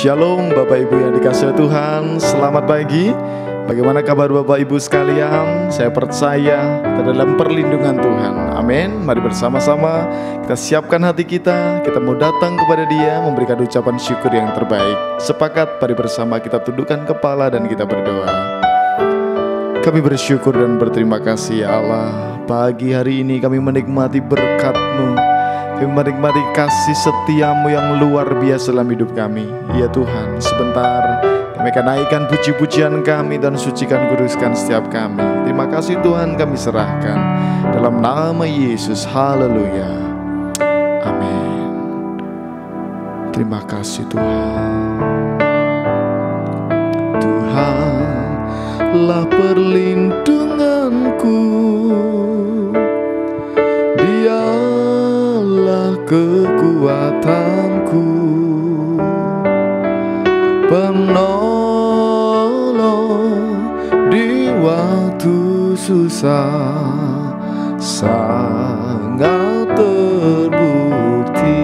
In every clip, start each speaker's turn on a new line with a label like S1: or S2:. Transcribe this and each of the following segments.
S1: Shalom Bapak Ibu yang dikasihi Tuhan, selamat pagi. Bagaimana kabar Bapak Ibu sekalian? Saya percaya kita dalam perlindungan Tuhan. Amin. Mari bersama-sama kita siapkan hati kita mau datang kepada Dia, memberikan ucapan syukur yang terbaik. Sepakat, mari bersama kita tundukkan kepala dan kita berdoa. Kami bersyukur dan berterima kasih ya Allah. Pagi hari ini kami menikmati berkat-Mu, kami menikmati kasih setiamu yang luar biasa dalam hidup kami. Ya Tuhan, sebentar kami akan naikkan puji-pujian kami dan sucikan kuduskan setiap kami. Terima kasih Tuhan, kami serahkan dalam nama Yesus. Haleluya. Amin. Terima kasih Tuhan. Tuhanlah perlindunganku, Dialah kekuatanku, penolong di waktu susah, sangat terbukti.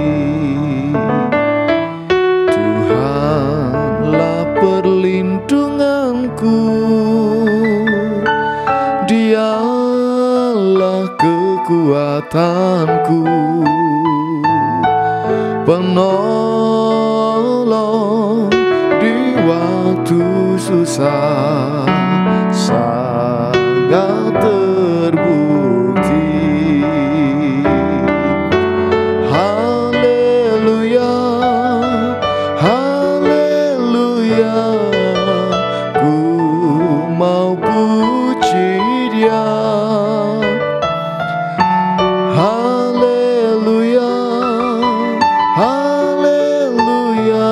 S1: Tuhanlah perlindunganku, Dialah kekuatanku, penolong di waktu susah, sangat terbukti. Haleluya, haleluya, ku mau puji Dia. Haleluya, haleluya,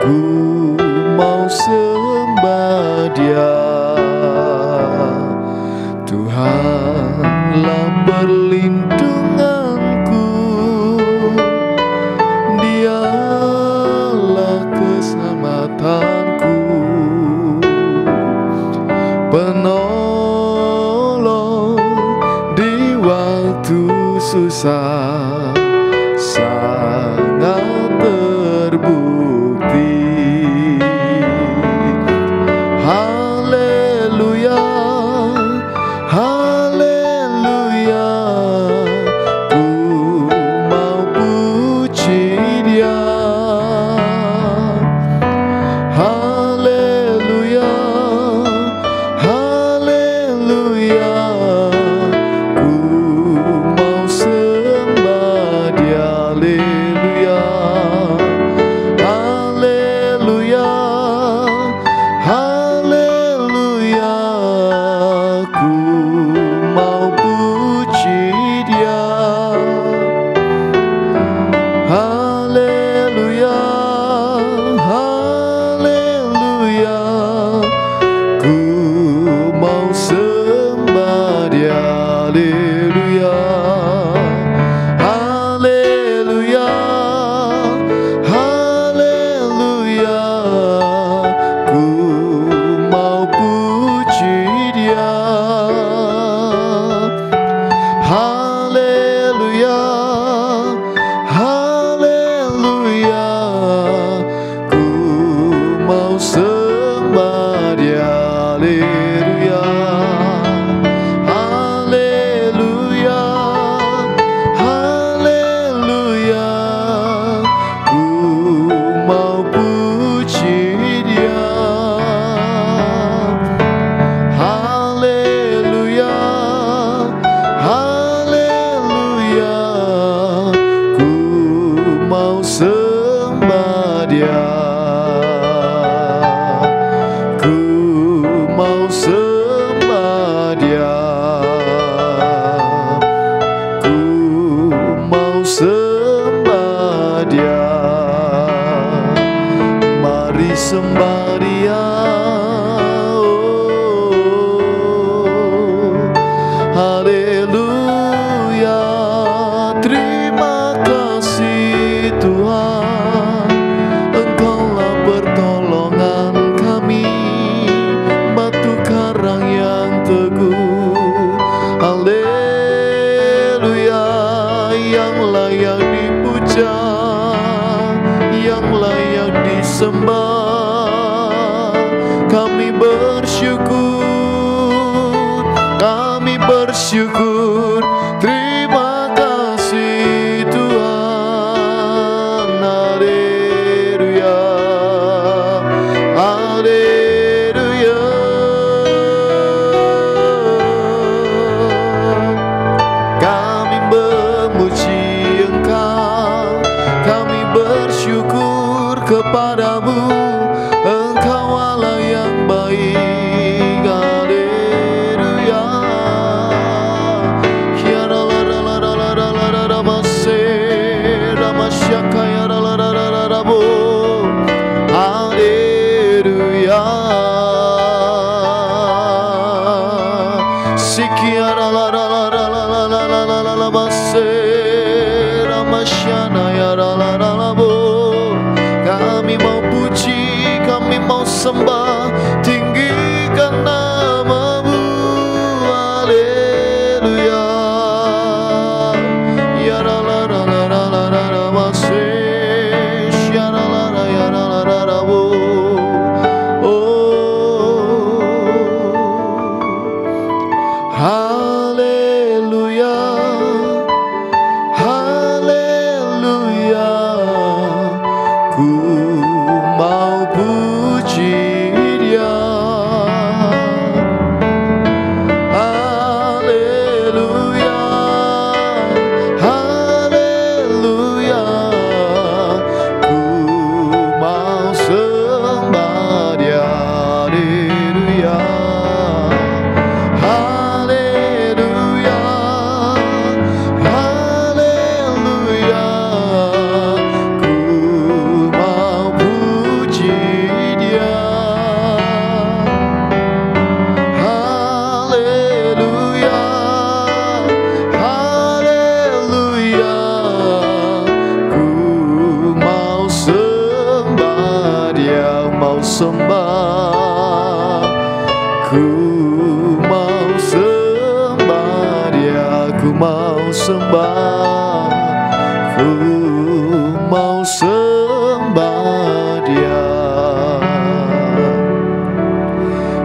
S1: ku mau sembah Dia. Tuhanlah perlindunganku, Dialah keselamatanku, penolong di waktu susah, sangat terbukti. Haleluya, haleluya, ku mau puji Dia. Haleluya, haleluya, ku mau sembah Dia. Haleluya, haleluya, haleluya, ku mau puji Dia. Haleluya, haleluya, ku mau sembah Dia. Haleluya, haleluya, haleluya, ku mau puji Dia. Haleluya, haleluya, ku mau sembah Dia. Haleluya, haleluya, haleluya, ku mau puji Dia. Haleluya, haleluya, ku mau sembah Dia. Ku mau sembah Dia. Ku mau sembah Dia. Mari sembah Dia. Oh, haleluya. Terima kasih Tuhan, Engkaulah pertolongan kami, batu karang yang teguh. Haleluya, yang layak dipuja, yang layak di sembah, kami bersyukur, kami bersyukur. Terima kasih Tuhan. Haleluya, haleluya. Kami memuji Engkau, kami bersyukur kepadamu. Engkau Allah yang baik. Haleluya. Haleluya. Kami mau puji, kami mau sembah, tinggikan namamu. Haleluya. Ya la la la la la la la la masih, ya la la la ya la la la la wo. Oh, haleluya, haleluya. Ku mau puji Dia. Haleluya, haleluya. Ku mau sembah Dia. Haleluya, haleluya, haleluya. Ku mau puji Dia. Haleluya, haleluya. Ku mau sembah Dia, mau sembah. Ku mau sembah Dia, ku mau sembah. Ku mau sembah Dia.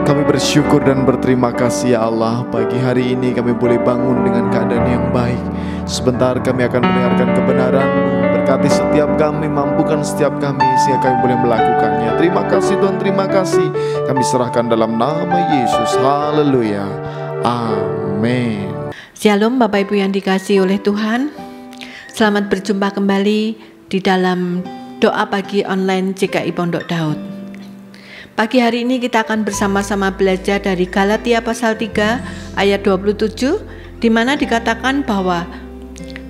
S1: Kami bersyukur dan berterima kasih ya Allah. Pagi hari ini kami boleh bangun dengan keadaan yang baik. Sebentar kami akan mendengarkan kebenaran-Mu. Berkati setiap kami, mampukan setiap kami sehingga kami boleh melakukannya. Terima kasih Tuhan, terima kasih. Kami serahkan dalam nama Yesus. Haleluya, amin.
S2: Shalom Bapak Ibu yang dikasihi oleh Tuhan. Selamat berjumpa kembali di dalam doa pagi online GKI Pondok Daud. Pagi hari ini kita akan bersama-sama belajar dari Galatia pasal 3 ayat 27, di mana dikatakan bahwa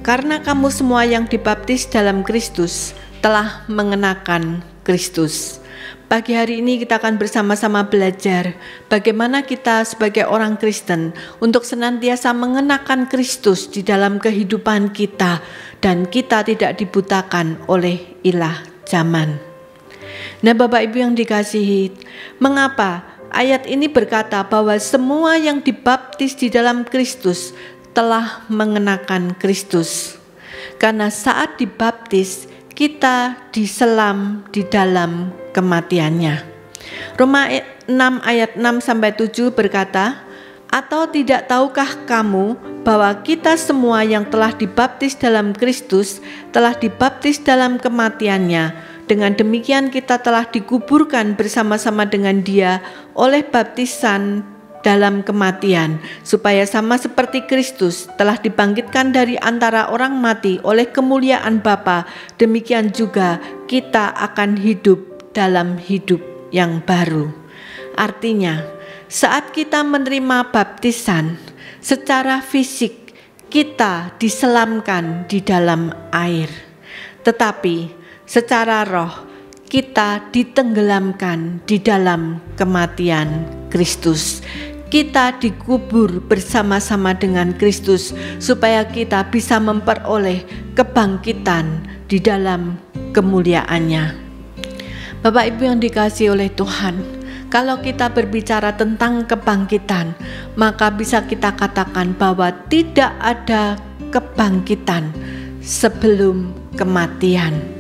S2: karena kamu semua yang dibaptis dalam Kristus telah mengenakan Kristus. Pagi hari ini kita akan bersama-sama belajar bagaimana kita sebagai orang Kristen untuk senantiasa mengenakan Kristus di dalam kehidupan kita dan kita tidak dibutakan oleh ilah zaman. Nah Bapak Ibu yang dikasihi, mengapa ayat ini berkata bahwa semua yang dibaptis di dalam Kristus telah mengenakan Kristus? Karena saat dibaptis kita diselam di dalam kematiannya. Roma 6 ayat 6-7 berkata, atau tidak tahukah kamu bahwa kita semua yang telah dibaptis dalam Kristus telah dibaptis dalam kematiannya? Dengan demikian kita telah dikuburkan bersama-sama dengan Dia oleh baptisan dalam kematian, supaya sama seperti Kristus telah dibangkitkan dari antara orang mati oleh kemuliaan Bapa, demikian juga kita akan hidup dalam hidup yang baru. Artinya, saat kita menerima baptisan, secara fisik kita diselamkan di dalam air, tetapi secara roh kita ditenggelamkan di dalam kematian Kristus. Kita dikubur bersama-sama dengan Kristus supaya kita bisa memperoleh kebangkitan di dalam kemuliaannya. Bapak Ibu yang dikasihi oleh Tuhan, kalau kita berbicara tentang kebangkitan, maka bisa kita katakan bahwa tidak ada kebangkitan sebelum kematian.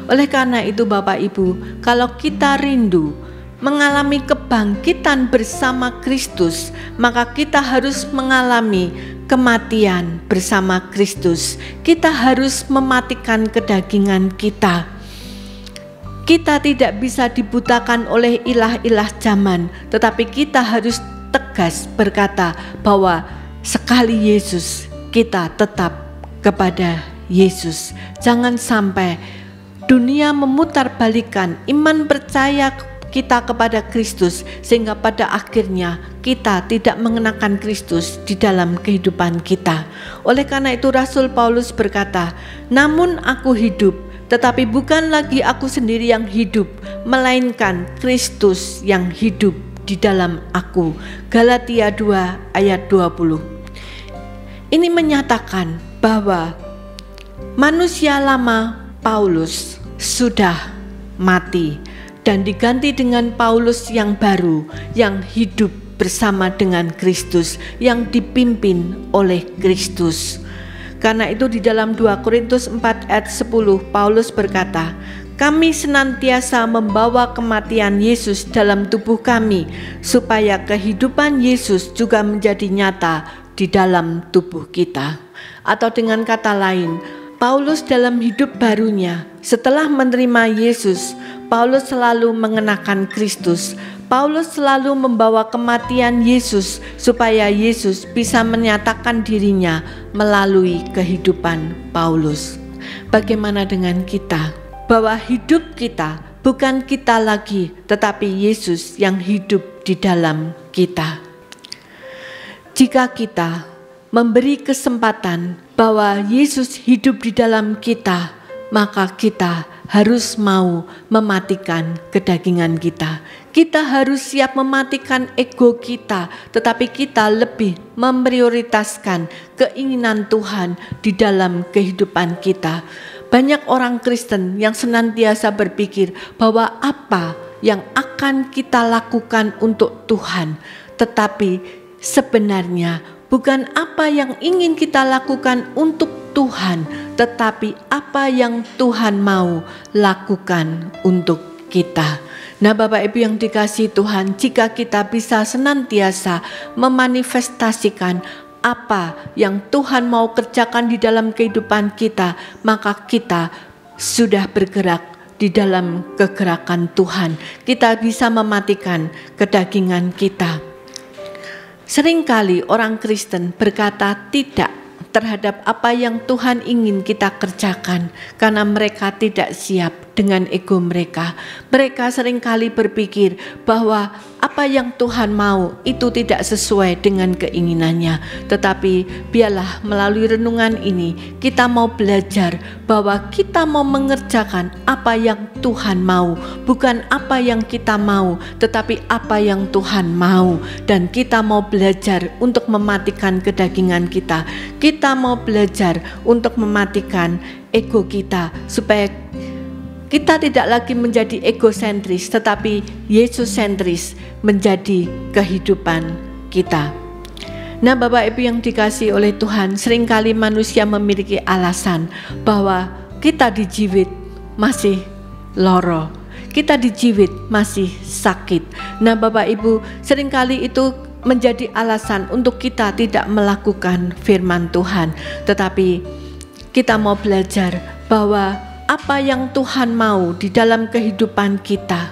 S2: Oleh karena itu Bapak Ibu, kalau kita rindu mengalami kebangkitan bersama Kristus, maka kita harus mengalami kematian bersama Kristus. Kita harus mematikan kedagingan kita. Kita tidak bisa dibutakan oleh ilah-ilah zaman, tetapi kita harus tegas berkata bahwa sekali Yesus, kita tetap kepada Yesus. Jangan sampai dunia memutarbalikkan iman percaya kita kepada Kristus, sehingga pada akhirnya kita tidak mengenakan Kristus di dalam kehidupan kita. Oleh karena itu Rasul Paulus berkata, "Namun aku hidup, tetapi bukan lagi aku sendiri yang hidup, melainkan Kristus yang hidup di dalam aku." Galatia 2 ayat 20. Ini menyatakan bahwa manusia lama Paulus sudah mati dan diganti dengan Paulus yang baru, yang hidup bersama dengan Kristus, yang dipimpin oleh Kristus. Karena itu di dalam 2 Korintus 4 ayat 10 Paulus berkata, "Kami senantiasa membawa kematian Yesus dalam tubuh kami, supaya kehidupan Yesus juga menjadi nyata di dalam tubuh kita." Atau dengan kata lain, Paulus dalam hidup barunya setelah menerima Yesus, Paulus selalu mengenakan Kristus. Paulus selalu membawa kematian Yesus supaya Yesus bisa menyatakan dirinya melalui kehidupan Paulus. Bagaimana dengan kita? Bahwa hidup kita bukan kita lagi, tetapi Yesus yang hidup di dalam kita. Jika kita memberi kesempatan bahwa Yesus hidup di dalam kita, maka kita harus mau mematikan kedagingan kita. Kita harus siap mematikan ego kita, tetapi kita lebih memprioritaskan keinginan Tuhan di dalam kehidupan kita. Banyak orang Kristen yang senantiasa berpikir bahwa apa yang akan kita lakukan untuk Tuhan, tetapi sebenarnya bukan apa yang ingin kita lakukan untuk Tuhan, tetapi apa yang Tuhan mau lakukan untuk kita. Nah Bapak Ibu yang dikasihi Tuhan, jika kita bisa senantiasa memanifestasikan apa yang Tuhan mau kerjakan di dalam kehidupan kita, maka kita sudah bergerak di dalam kegerakan Tuhan. Kita bisa mematikan kedagingan kita. Seringkali orang Kristen berkata tidak terhadap apa yang Tuhan ingin kita kerjakan karena mereka tidak siap dengan ego mereka. Mereka seringkali berpikir bahwa apa yang Tuhan mau itu tidak sesuai dengan keinginannya. Tetapi biarlah melalui renungan ini kita mau belajar bahwa kita mau mengerjakan apa yang Tuhan mau, bukan apa yang kita mau, tetapi apa yang Tuhan mau. Dan kita mau belajar untuk mematikan kedagingan kita. Kita mau belajar untuk mematikan ego kita supaya kita tidak lagi menjadi egosentris, tetapi Yesus sentris menjadi kehidupan kita. Nah Bapak Ibu yang dikasihi oleh Tuhan, seringkali manusia memiliki alasan bahwa kita dijiwit masih loro, kita dijiwit masih sakit. Nah Bapak Ibu, seringkali itu menjadi alasan untuk kita tidak melakukan firman Tuhan. Tetapi kita mau belajar bahwa apa yang Tuhan mau di dalam kehidupan kita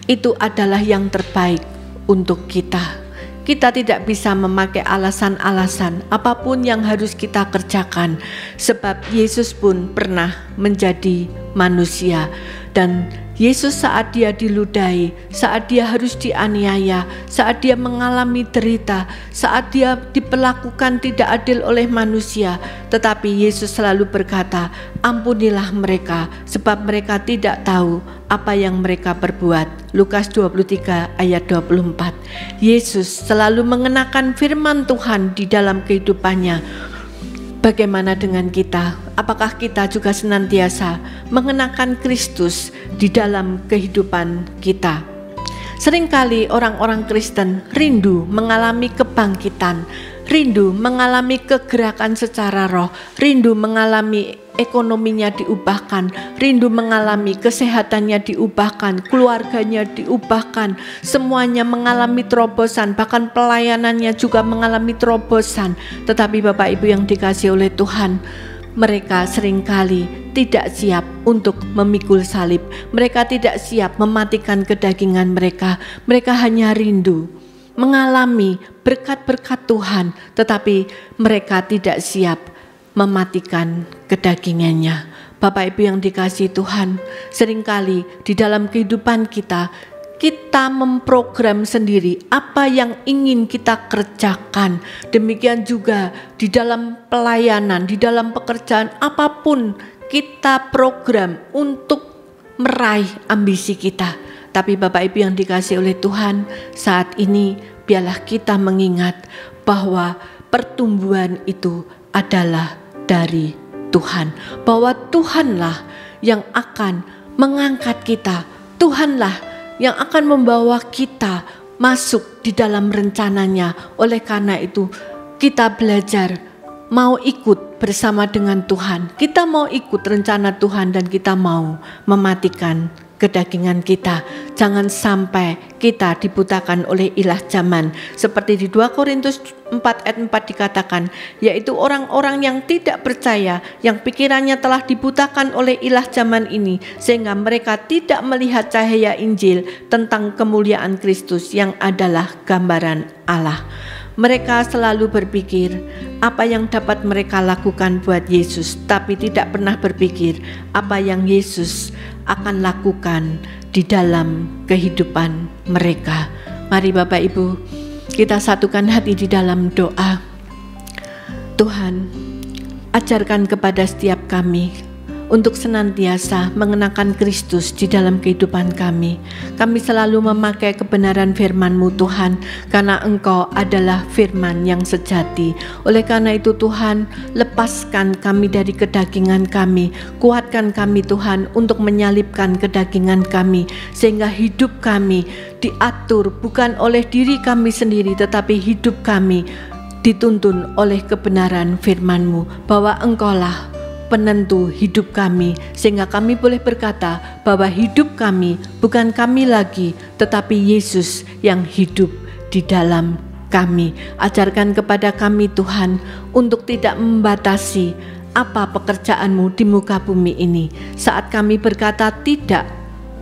S2: itu adalah yang terbaik untuk kita. Kita tidak bisa memakai alasan-alasan apapun yang harus kita kerjakan, sebab Yesus pun pernah menjadi manusia. Dan Yesus saat dia diludahi, saat dia harus dianiaya, saat dia mengalami derita, saat dia diperlakukan tidak adil oleh manusia, tetapi Yesus selalu berkata, "Ampunilah mereka, sebab mereka tidak tahu apa yang mereka perbuat." Lukas 23 ayat 24. Yesus selalu mengenakan firman Tuhan di dalam kehidupannya. Bagaimana dengan kita? Apakah kita juga senantiasa mengenakan Kristus di dalam kehidupan kita? Seringkali orang-orang Kristen rindu mengalami kebangkitan, rindu mengalami kegerakan secara roh, rindu mengalami ekonominya diubahkan, rindu mengalami kesehatannya diubahkan, keluarganya diubahkan, semuanya mengalami terobosan, bahkan pelayanannya juga mengalami terobosan. Tetapi Bapak Ibu yang dikasihi oleh Tuhan, mereka seringkali tidak siap untuk memikul salib. Mereka tidak siap mematikan kedagingan mereka. Mereka hanya rindu mengalami berkat-berkat Tuhan, tetapi mereka tidak siap mematikan kedagingannya. Bapak Ibu yang dikasihi Tuhan, seringkali di dalam kehidupan kita memprogram sendiri apa yang ingin kita kerjakan. Demikian juga di dalam pelayanan, di dalam pekerjaan apapun, kita program untuk meraih ambisi kita. Tapi Bapak Ibu yang dikasihi oleh Tuhan, saat ini biarlah kita mengingat bahwa pertumbuhan itu adalah dari Tuhan, bahwa Tuhanlah yang akan mengangkat kita, Tuhanlah yang akan membawa kita masuk di dalam rencananya. Oleh karena itu kita belajar mau ikut bersama dengan Tuhan, kita mau ikut rencana Tuhan, dan kita mau mematikan kedagingan kita. Jangan sampai kita dibutakan oleh ilah zaman, seperti di 2 Korintus 4 ayat 4 dikatakan, yaitu orang-orang yang tidak percaya, yang pikirannya telah dibutakan oleh ilah zaman ini, sehingga mereka tidak melihat cahaya Injil tentang kemuliaan Kristus yang adalah gambaran Allah. Mereka selalu berpikir apa yang dapat mereka lakukan buat Yesus, tapi tidak pernah berpikir apa yang Yesus akan lakukan di dalam kehidupan mereka. Mari Bapak Ibu, kita satukan hati di dalam doa. Tuhan, ajarkan kepada setiap kami untuk senantiasa mengenakan Kristus di dalam kehidupan kami. Kami selalu memakai kebenaran firman-Mu Tuhan, karena Engkau adalah firman yang sejati. Oleh karena itu Tuhan, lepaskan kami dari kedagingan kami, kuatkan kami Tuhan untuk menyalibkan kedagingan kami, sehingga hidup kami diatur bukan oleh diri kami sendiri, tetapi hidup kami dituntun oleh kebenaran firman-Mu, bahwa Engkaulah penentu hidup kami, sehingga kami boleh berkata bahwa hidup kami bukan kami lagi, tetapi Yesus yang hidup di dalam kami. Ajarkan kepada kami Tuhan untuk tidak membatasi apa pekerjaan-Mu di muka bumi ini. Saat kami berkata tidak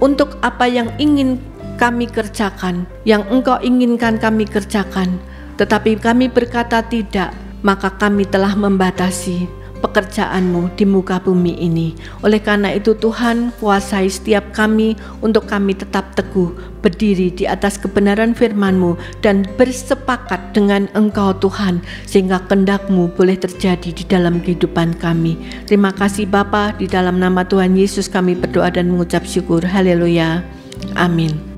S2: untuk apa yang ingin kami kerjakan, yang Engkau inginkan kami kerjakan, tetapi kami berkata tidak, maka kami telah membatasi pekerjaan-Mu di muka bumi ini. Oleh karena itu Tuhan, kuasai setiap kami untuk kami tetap teguh berdiri di atas kebenaran firman-Mu dan bersepakat dengan Engkau Tuhan, sehingga kehendak-Mu boleh terjadi di dalam kehidupan kami. Terima kasih Bapa, di dalam nama Tuhan Yesus kami berdoa dan mengucap syukur. Haleluya. Amin.